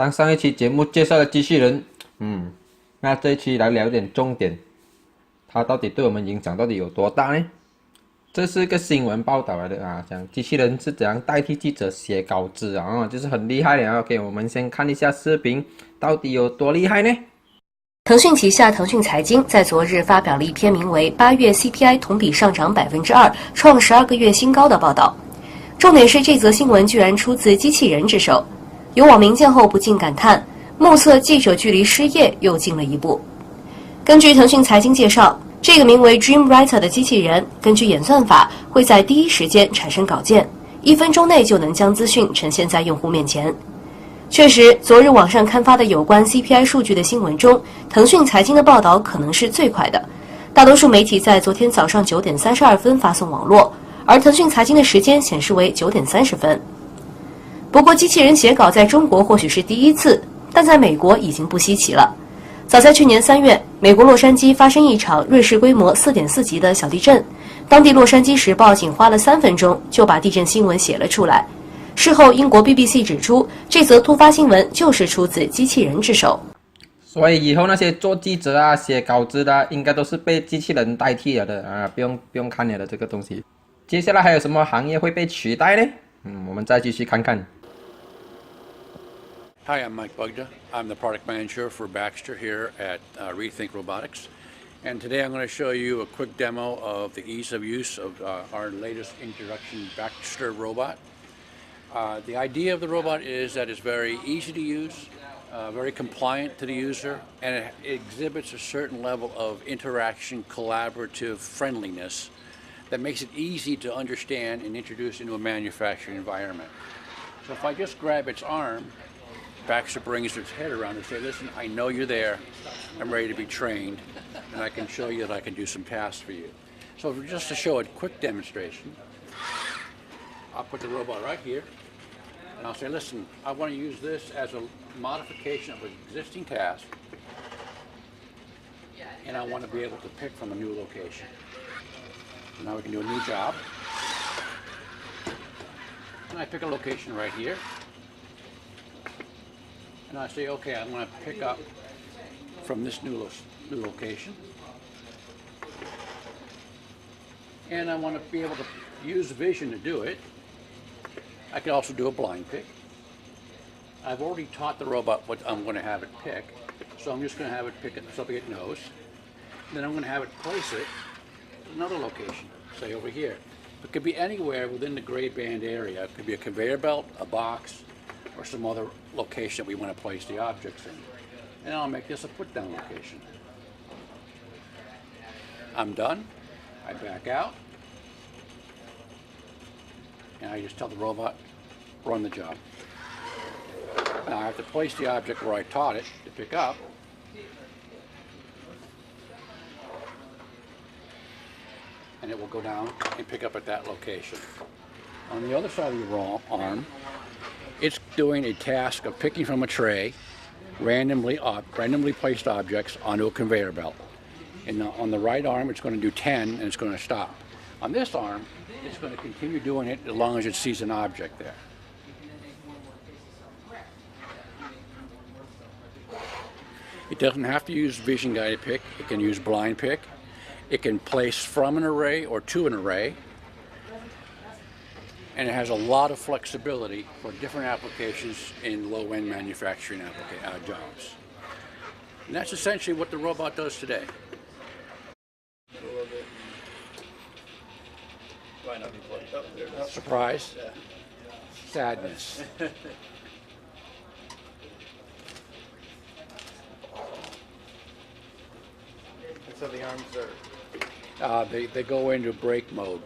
当上一期节目介绍了机器人，那这一期来聊点重点，它到底对我们影响到底有多大呢？这是一个新闻报道来的啊，讲机器人是怎样代替记者写稿子啊，就是很厉害的。OK， 我们先看一下视频，到底有多厉害呢？腾讯旗下腾讯财经在昨日发表了一篇名为《8月 CPI 同比上涨2%，创12个月新高》的报道。重点是这则新闻居然出自机器人之手，有网民见后不禁感叹：目测记者距离失业又近了一步。根据腾讯财经介绍，这个名为 Dream Writer 的机器人，根据演算法会在第一时间产生稿件，1分钟内就能将资讯呈现在用户面前。确实，昨日网上刊发的有关 CPI 数据的新闻中，腾讯财经的报道可能是最快的。大多数媒体在昨天早上9点32分发送网络，而腾讯财经的时间显示为9点30分。不过，机器人写稿在中国或许是第一次，但在美国已经不稀奇了。早在去年3月，美国洛杉矶发生一场瑞士规模4.4级的小地震，当地洛杉矶时报仅花了3分钟就把地震新闻写了出来。事后，英国 BBC 指出，这则突发新闻就是出自机器人之手。所以以后那些做记者啊、写稿子的，应该都是被机器人代替了的啊，不用看了的这个东西。接下来还有什么行业会被取代呢？我们再继续看看。Hi, I'm Mike Bugda. I'm the product manager for Baxter here at Rethink Robotics. And today I'm going to show you a quick demo of the ease of use of our latest introduction Baxter robot. The idea of the robot is that it's very easy to use, very compliant to the user, and it exhibits a certain level of interaction, collaborative friendliness that makes it easy to understand and introduce into a manufacturing environment. So if I just grab its arm, Baxter brings its head around and say, listen, I know you're there. I'm ready to be trained, and I can show you that I can do some tasks for you. So just to show a quick demonstration, I'll put the robot right here, and I'll say, listen, I want to use this as a modification of an existing task, and I want to be able to pick from a new location. So now we can do a new job. And I pick a location right here. And I say, okay, I'm going to pick up from this new location. And I want to be able to use vision to do it. I can also do a blind pick. I've already taught the robot what I'm going to have it pick, so I'm just going to have it pick something it knows. Then I'm going to have it place it in another location, say over here. It could be anywhere within the gray band area. It could be a conveyor belt, a box, or some other location that we want to place the objects in. And I'll make this a put-down location. I'm done. I back out. And I just tell the robot, run the job. Now I have to place the object where I taught it to pick up. And it will go down and pick up at that location. On the other side of the arm, it's doing a task of picking from a tray randomly placed objects onto a conveyor belt. And on the right arm, it's going to do 10 and it's going to stop. On this arm, it's going to continue doing it as long as it sees an object there. It doesn't have to use vision guided pick. It can use blind pick. It can place from an array or to an array. And it has a lot of flexibility for different applications in low-end manufacturing jobs. And that's essentially what the robot does today. Surprise? Sadness. So the arms are... They go into brake mode,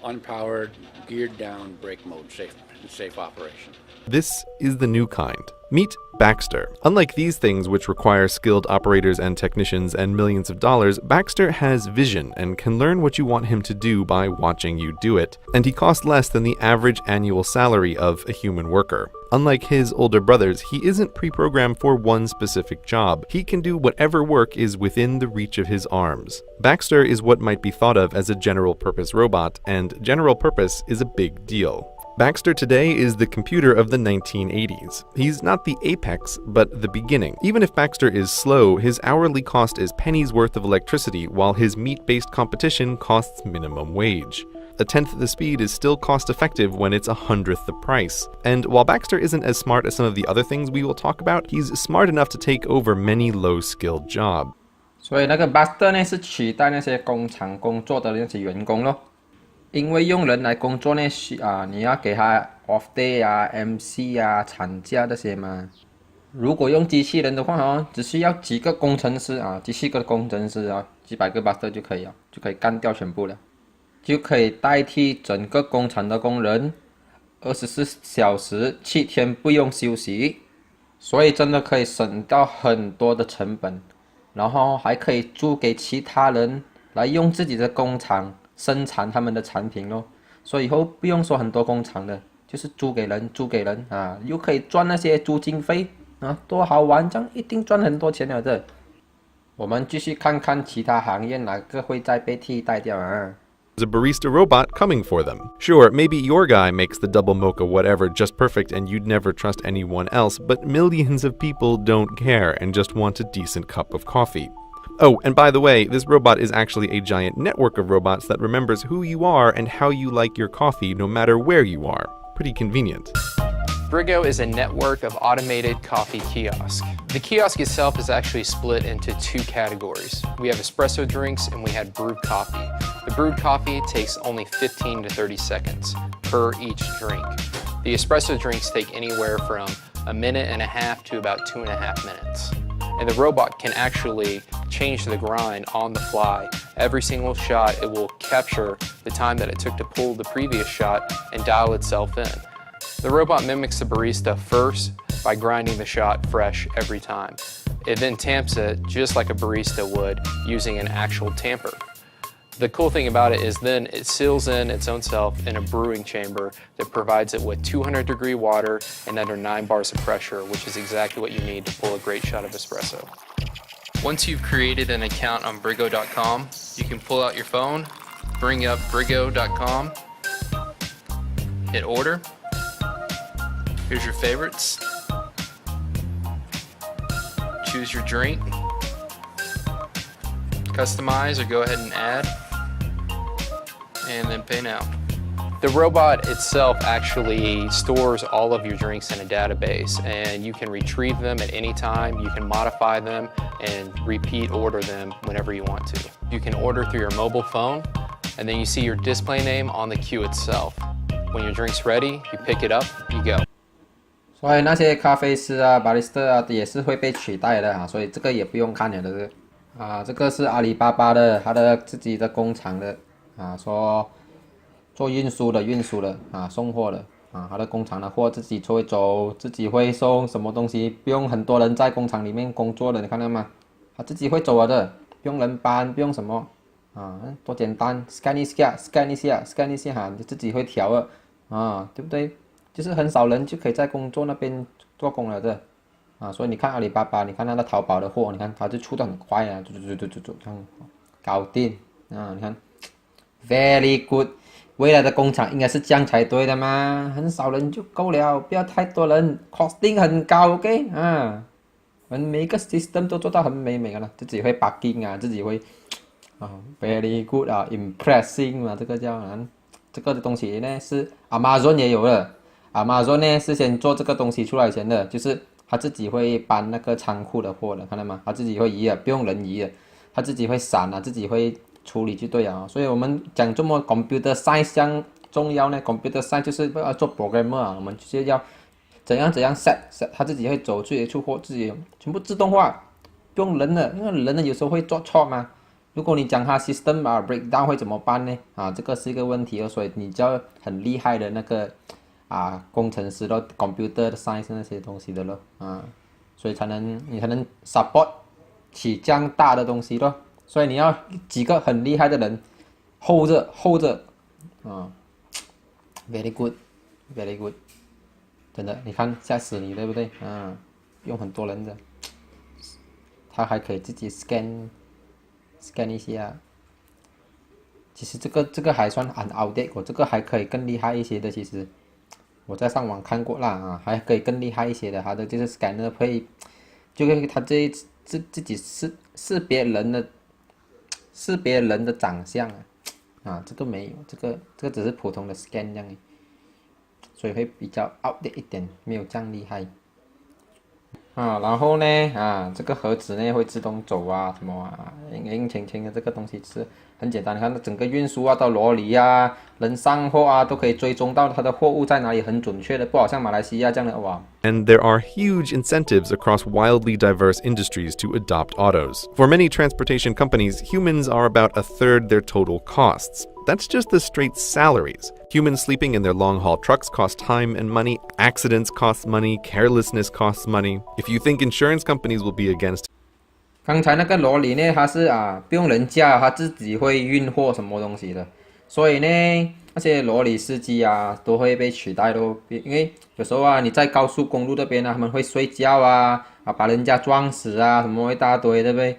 unpowered, geared down brake mode, safe operation. This is the new kind. Meet Baxter. Unlike these things, which require skilled operators and technicians and millions of dollars, Baxter has vision and can learn what you want him to do by watching you do it. And he costs less than the average annual salary of a human worker. Unlike his older brothers, he isn't pre-programmed for one specific job. He can do whatever work is within the reach of his arms. Baxter is what might be thought of as a general-purpose robot, and general purpose is a big deal. Baxter today is the computer of the 1980s. He's not the apex, but the beginning. Even if Baxter is slow, his hourly cost is pennies worth of electricity, while his meat-based competition costs minimum wage. A tenth the speed is still cost-effective when it's 100th the price. And while Baxter isn't as smart as some of the other things we will talk about, he's smart enough to take over many low-skilled jobs. 所以那个 Buster 呢是取代那些工厂工作的那些员工咯。因为用人来工作呢，你要给他 off day 啊、MC 啊、产假这些嘛。如果用机器人的话哦，只需要几个工程师啊，几十个工程师啊，几百个 Buster 就可以了，就可以干掉全部了，就可以代替整个工厂的工人，24小时7天不用休息，所以真的可以省掉很多的成本，然后还可以租给其他人来用自己的工厂生产他们的产品咯，所以以后不用说很多工厂的，就是租给人啊，又可以赚那些租金费啊，多好玩，这样一定赚很多钱了的。我们继续看看其他行业哪个会再被替代掉啊。A barista robot coming for them. Sure, maybe your guy makes the double mocha whatever just perfect and you'd never trust anyone else, but millions of people don't care and just want a decent cup of coffee. Oh, and by the way, this robot is actually a giant network of robots that remembers who you are and how you like your coffee no matter where you are. Pretty convenient. Briggo is a network of automated coffee kiosks. The kiosk itself is actually split into two categories. We have espresso drinks and we have brewed coffee. The brewed coffee takes only 15 to 30 seconds per each drink. The espresso drinks take anywhere from a minute and a half to about 2.5 minutes. And the robot can actually change the grind on the fly. Every single shot, it will capture the time that it took to pull the previous shot and dial itself in. The robot mimics the barista first by grinding the shot fresh every time. It then tamps it just like a barista would using an actual tamper. The cool thing about it is then it seals in its own self in a brewing chamber that provides it with 200-degree water and under 9 bars of pressure, which is exactly what you need to pull a great shot of espresso. Once you've created an account on Briggo.com, you can pull out your phone, bring up Briggo.com, hit order. Here's your favorites. Choose your drink. Customize or go ahead and add. And then pay now. The robot itself actually stores all of your drinks in a database and you can retrieve them at any time, you can modify them and repeat order them whenever you want to. You can order through your mobile phone and then you see your display name on the queue itself. When your drink's ready, you pick it up, you go. 所以那些咖啡师啊、barista 啊也是会被取代的啊，所以这个也不用看了的这个啊，这个是阿里巴巴的，他的自己的工厂的啊，说做运输的啊，送货的啊，他的工厂的货自己会走，自己会送，什么东西不用很多人在工厂里面工作的，你看到吗？他自己会走了的，不用人搬，不用什么啊，多简单 ，scan 一下哈，你自己会调了啊，对不对？就是很少人就可以在工作那边做工了的啊，所以你看阿里巴巴，你看它的淘宝的货，你看它就出的很快啊，这样搞定啊，你看 very good。未来的工厂应该是这样才对的嘛，很少人就够了，不要太多人 ，costing 很高 ，OK 啊，我们每一个 system 都做到很美的了，自己会 bugging 啊，自己会啊 very good 啊 ，impressing 嘛，这个叫这个的东西呢是 Amazon 也有了。Amazon 呢是先做这个东西出来前的，就是他自己会搬那个仓库的货的，看到吗？他自己会移的，不用人移的，他自己会闪啊，自己会处理就对了。所以我们讲这么 computer science 这样重要呢 ，computer science 就是要做 programmer 啊，我们就是要怎样 set， 他自己会走自己出货，自己全部自动化，不用人的，因为人的有时候会做错嘛。如果你讲他 system 啊 breakdown 会怎么办呢？啊，这个是一个问题哦，所以你就要很厉害的那个。工程师咯 ，computer science 那些东西的咯，所以你才能 support 起这样大的东西咯，所以你要几个很厉害的人 hold 着，very good， 真的，你看吓死你对不对？用很多人的，他还可以自己 scan 一下，其实这个还算很 outdated， 这个还可以更厉害一些的，其实。我在上网看过啦啊，还可以更厉害一些的，它的就是 scanner 会，就会它自己识别人的长相啊，这个没有，这个只是普通的 scan 这样，所以会比较 outdated 一点，没有这样厉害。啊，然后呢，这个盒子呢会自动走啊，什么啊，硬清清的这个东西是很简单。你看它整个运输啊，到罗里啊，人上货啊，都可以追踪到它的货物在哪里，很准确的，不好像马来西亚这样的哇。And there are huge incentives across wildly diverse industries to adopt autos. For many transportation companies, humans are about a third their total costs. That's just the straight salaries. Humans sleeping in their long-haul trucks cost time and money, accidents cost money, carelessness costs money. If you think insurance companies will be against 刚才那个罗里呢，它是不用人驾，它自己会运货什么东西的，所以呢，那些罗里司机都会被取代咯。因为有时候你在高速公路这边他们会睡觉把人家撞死什么一大堆，对不对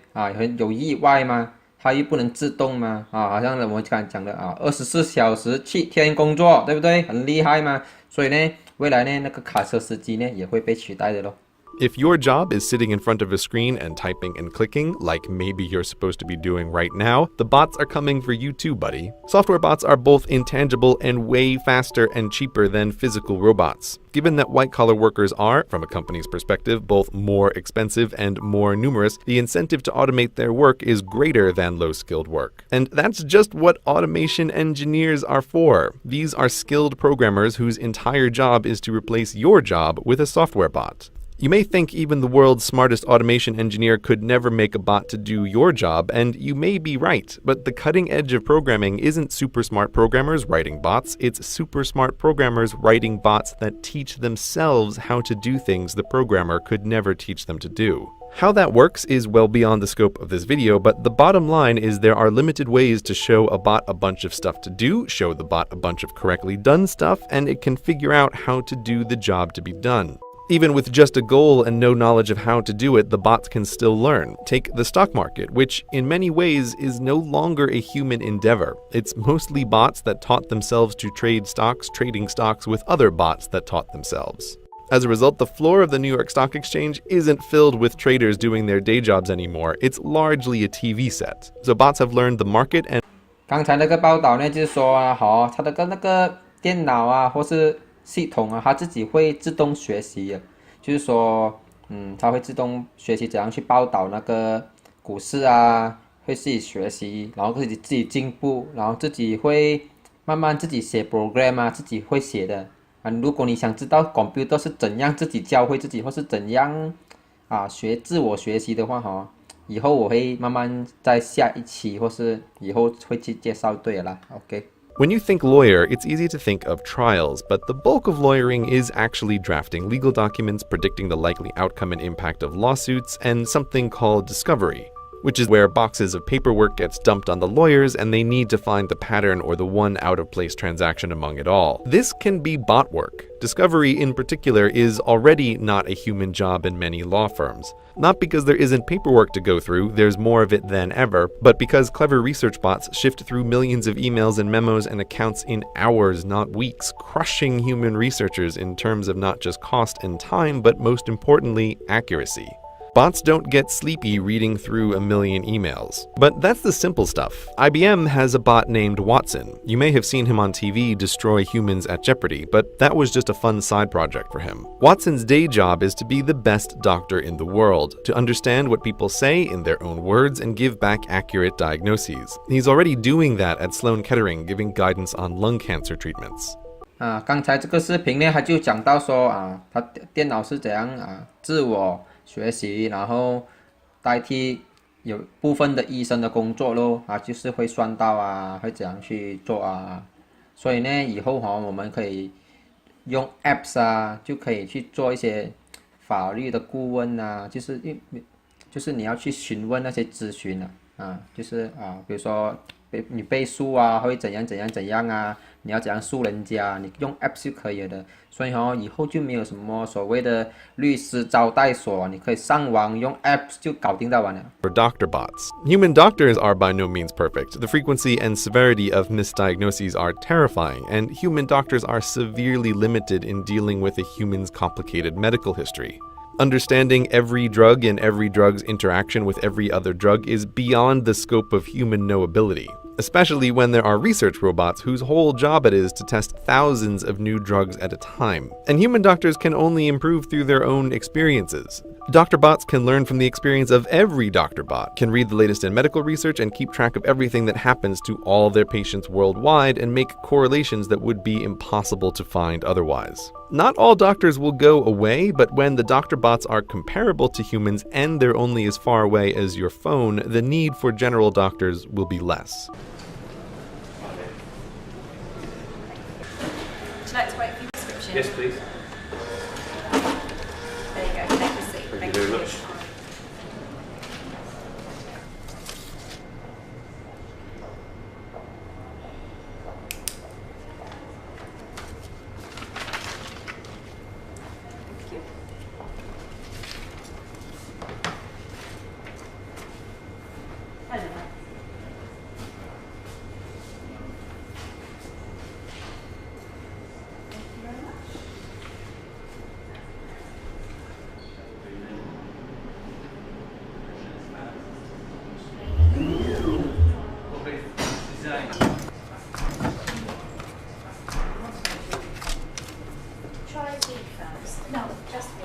有意外嘛，它又不能自动嘛好像我们刚才讲的24小时7天工作，对不对？很厉害嘛，所以呢，未来呢那个卡车司机呢也会被取代的咯。If your job is sitting in front of a screen and typing and clicking, like maybe you're supposed to be doing right now, the bots are coming for you too, buddy. Software bots are both intangible and way faster and cheaper than physical robots. Given that white-collar workers are, from a company's perspective, both more expensive and more numerous, the incentive to automate their work is greater than low-skilled work. And that's just what automation engineers are for. These are skilled programmers whose entire job is to replace your job with a software bot. You may think even the world's smartest automation engineer could never make a bot to do your job, and you may be right, but the cutting edge of programming isn't super smart programmers writing bots, it's super smart programmers writing bots that teach themselves how to do things the programmer could never teach them to do. How that works is well beyond the scope of this video, but the bottom line is there are limited ways to show a bot a bunch of stuff to do, show the bot a bunch of correctly done stuff, and it can figure out how to do the job to be done. Even with just a goal and no knowledge of how to do it, the bots can still learn. Take the stock market, which in many ways is no longer a human endeavor. It's mostly bots that taught themselves to trade stocks, trading stocks with other bots that taught themselves. As a result, the floor of the New York Stock Exchange isn't filled with traders doing their day jobs anymore. It's largely a TV set. So bots have learned the market and 刚才那个报道呢，就是说它的那个电脑或是系统它自己会自动学习的，就是说，它会自动学习怎样去报道那个股市会自己学习，然后自己进步，然后自己会慢慢自己写 program 自己会写的如果你想知道 computer 是怎样自己教会自己，或是怎样自我学习的话以后我会慢慢在下一期或是以后会去介绍对了啦 ，OK。When you think lawyer, it's easy to think of trials, but the bulk of lawyering is actually drafting legal documents, predicting the likely outcome and impact of lawsuits, and something called discovery, which is where boxes of paperwork gets dumped on the lawyers and they need to find the pattern or the one out-of-place transaction among it all. This can be bot work. Discovery, in particular, is already not a human job in many law firms. Not because there isn't paperwork to go through, there's more of it than ever, but because clever research bots shift through millions of emails and memos and accounts in hours, not weeks, crushing human researchers in terms of not just cost and time, but most importantly, accuracy. Bots don't get sleepy reading through a million emails. But that's the simple stuff. IBM has a bot named Watson. You may have seen him on TV destroy humans at Jeopardy, but that was just a fun side project for him. Watson's day job is to be the best doctor in the world, to understand what people say in their own words and give back accurate diagnoses. He's already doing that at Sloan Kettering, giving guidance on lung cancer treatments. 刚才这个视频呢，他就讲到说他电脑是怎样自我学习，然后代替有部分的医生的工作咯就是会算到会怎样去做所以呢，以后我们可以用 apps 就可以去做一些法律的顾问就是你要去询问那些咨询就是比如说你背书啊，会怎样啊，你要怎样诉人家，你用 app 就可以了的。所以以后就没有什么所谓的律师招待所，你可以上网用 app 就搞定到完了。For doctor bots. Human doctors are by no means perfect. The frequency and severity of misdiagnoses are terrifying, and human doctors are severely limited in dealing with a human's complicated medical history. Understanding every drug and every drug's interaction with every other drug is beyond the scope of human knowability, especially when there are research robots whose whole job it is to test thousands of new drugs at a time. And human doctors can only improve through their own experiences. Doctor bots can learn from the experience of every doctor bot, can read the latest in medical research and keep track of everything that happens to all their patients worldwide and make correlations that would be impossible to find otherwise. Not all doctors will go away, but when the doctor bots are comparable to humans and they're only as far away as your phone, the need for general doctors will be less. Would you like to wait for your prescription? Yes, please. There you go. Take a seat. Thank you very much. Try B first. No, just B.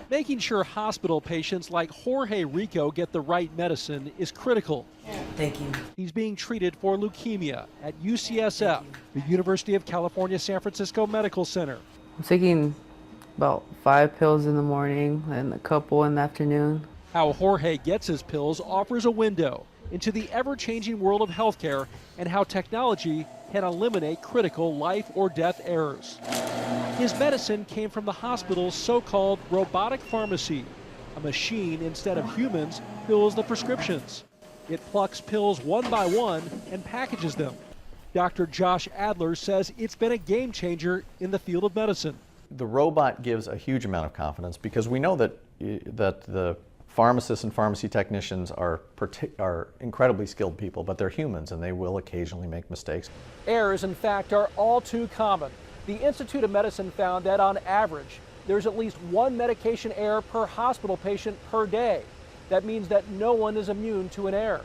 Making sure hospital patients like Jorge Rico get the right medicine is critical. Thank you. He's being treated for leukemia at UCSF, the University of California San Francisco Medical Center. I'm taking about 5 pills in the morning and a couple in the afternoon. How Jorge gets his pills offers a window into the ever-changing world of healthcare and how technology can eliminate critical life or death errors. His medicine came from the hospital's so-called robotic pharmacy. A machine, instead of humans, fills the prescriptions. It plucks pills one by one and packages them. Dr. Josh Adler says it's been a game changer in the field of medicine. The robot gives a huge amount of confidence because we know that the pharmacists and pharmacy technicians are incredibly skilled people, but they're humans and they will occasionally make mistakes. Errors, in fact, are all too common. The Institute of Medicine found that on average, there's at least one medication error per hospital patient per day. That means that no one is immune to an error.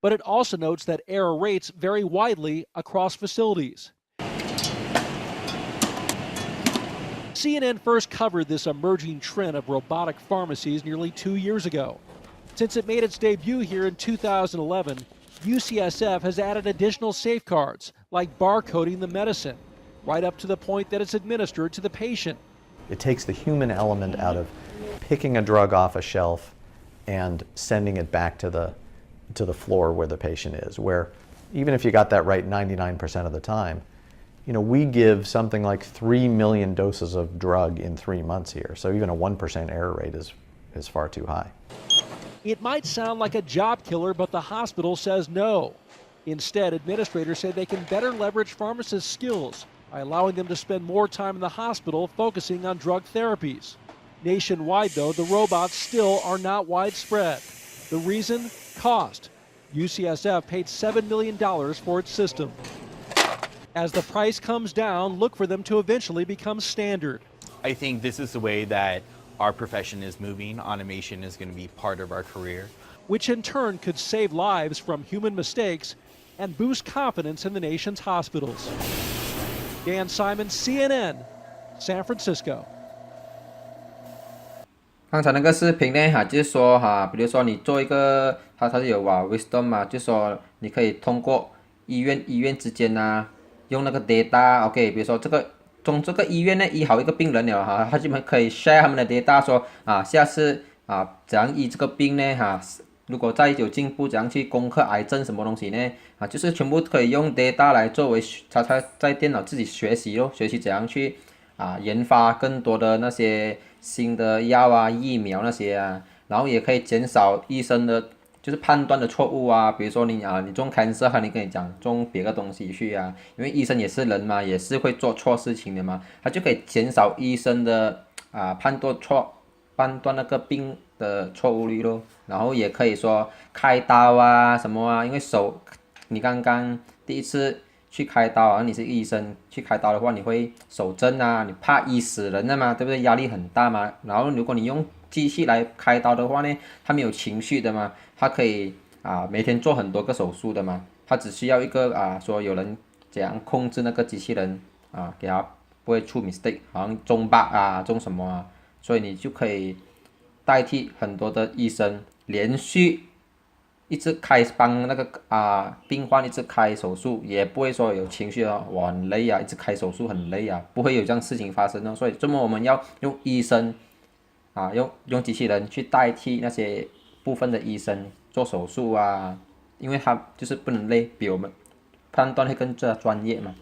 But it also notes that error rates vary widely across facilities. CNN first covered this emerging trend of robotic pharmacies nearly 2 years ago. Since it made its debut here in 2011, UCSF has added additional safeguards like barcoding the medicine, right up to the point that it's administered to the patient. It takes the human element out of picking a drug off a shelf and sending it back to the floor where the patient is, where even if you got that right 99% of the time, you know, we give something like 3 million doses of drug in 3 months here, so even a 1% error rate is far too high. It might sound like a job killer, but the hospital says no. Instead, administrators say they can better leverage pharmacists' skills by allowing them to spend more time in the hospital focusing on drug therapies. Nationwide, though, the robots still are not widespread. The reason? Cost. UCSF paid $7 million for its system. As the price comes down, look for them to eventually become standard. I think this is the way that our profession is moving. Automation is going to be part of our career, Which in turn could save lives from human mistakes and boost confidence in the nation's hospitals. Dan Simon, CNN, San Francisco. 刚才那个视频呢，就是说比如说你做一个，它是有wisdom 嘛，就是说你可以通过医院之间用那个 data，OK，比如说这个医院呢医好一个病人了他就可以 share 他们的 data， 说下次怎样医这个病呢如果再有进步，怎样去攻克癌症什么东西呢就是全部可以用 data 来作为他在电脑自己学习咯，学习怎样去研发更多的那些新的药疫苗那些然后也可以减少医生的就是判断的错误比如说你中 cancer， 你跟你讲中别个东西去因为医生也是人嘛，也是会做错事情的嘛，他就可以减少医生的判断那个病的错误率咯。然后也可以说开刀什么因为你刚刚第一次去开刀你是医生去开刀的话，你会手震你怕医死人的嘛，对不对？压力很大嘛。然后如果你用机器来开刀的话呢，它没有情绪的嘛，它可以每天做很多个手术的嘛，它只需要一个说有人怎样控制那个机器人给它不会出 mistake， 好像中 bug 中什么所以你就可以代替很多的医生连续一直帮那个病患一直开手术，也不会说有情绪我很累一直开手术很累不会有这样事情发生所以这么我们要用医生用机器人去代替那些部分的医生做手术因为他就是不能累，比我们判断会更加专业嘛，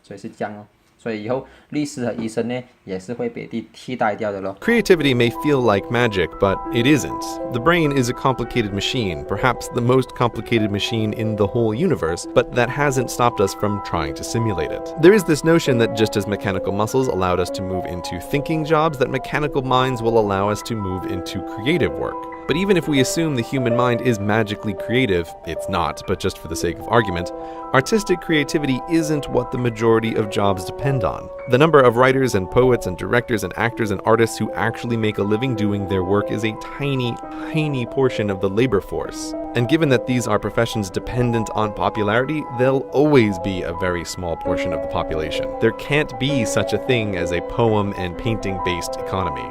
所以是这样所以以后律师和医生呢也是会被替代掉的咯。 Creativity may feel like magic, but it isn't. The brain is a complicated machine, perhaps the most complicated machine in the whole universe, but that hasn't stopped us from trying to simulate it. There is this notion that just as mechanical muscles allowed us to move into thinking jobs, that mechanical minds will allow us to move into creative work. But even if we assume the human mind is magically creative, it's not, but just for the sake of argument, artistic creativity isn't what the majority of jobs depend on. The number of writers and poets and directors and actors and artists who actually make a living doing their work is a tiny, tiny portion of the labor force. And given that these are professions dependent on popularity, they'll always be a very small portion of the population. There can't be such a thing as a poem and painting-based economy.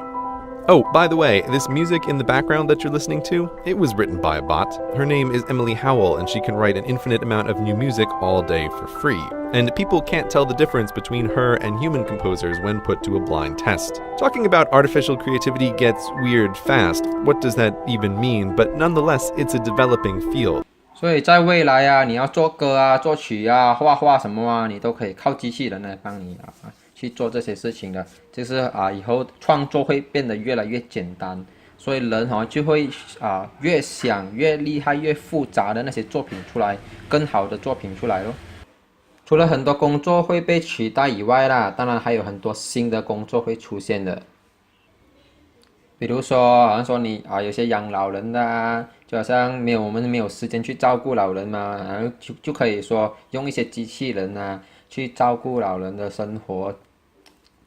Oh, by the way, this music in the background that you're listening to, it was written by a bot. Her name is Emily Howell, and she can write an infinite amount of new music all day for free. And people can't tell the difference between her and human composers when put to a blind test. Talking about artificial creativity gets weird fast. What does that even mean? But nonetheless, it's a developing field. 所以在未来你要做歌作曲画画什么你都可以靠机器人来帮你去做这些事情的，就是以后创作会变得越来越简单，所以人就会越想越厉害越复杂的那些作品出来，更好的作品出来咯。除了很多工作会被取代以外当然还有很多新的工作会出现的。比如说好像说你有些养老人的就好像我们没有时间去照顾老人嘛，然后就可以说用一些机器人去照顾老人的生活，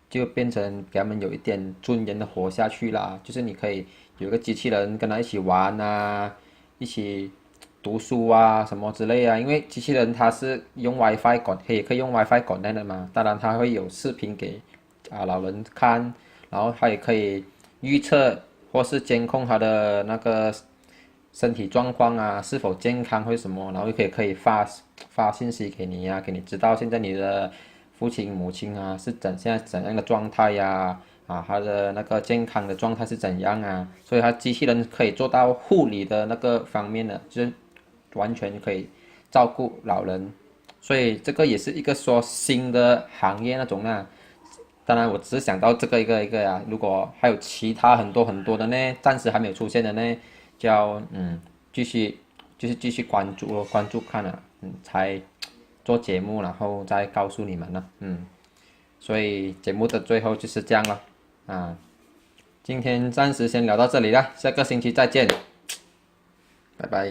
就变成给他们有一点尊严的活下去啦。就是你可以有个机器人跟他一起玩一起读书什么之类因为机器人它是用 WiFi 可以用 WiFi connect 的嘛，当然它会有视频给老人看，然后它也可以预测或是监控他的那个身体状况是否健康或什么，然后可以发信息给你给你知道现在你的父亲母亲是现在怎样的状态他的那个健康的状态是怎样所以他机器人可以做到护理的那个方面的，就是完全可以照顾老人，所以这个也是一个说新的行业那种当然我只是想到这个一个如果还有其他很多很多的呢，暂时还没有出现的呢，就要继续关注看才做节目，然后再告诉你们了所以节目的最后就是这样了今天暂时先聊到这里了，下个星期再见，拜拜。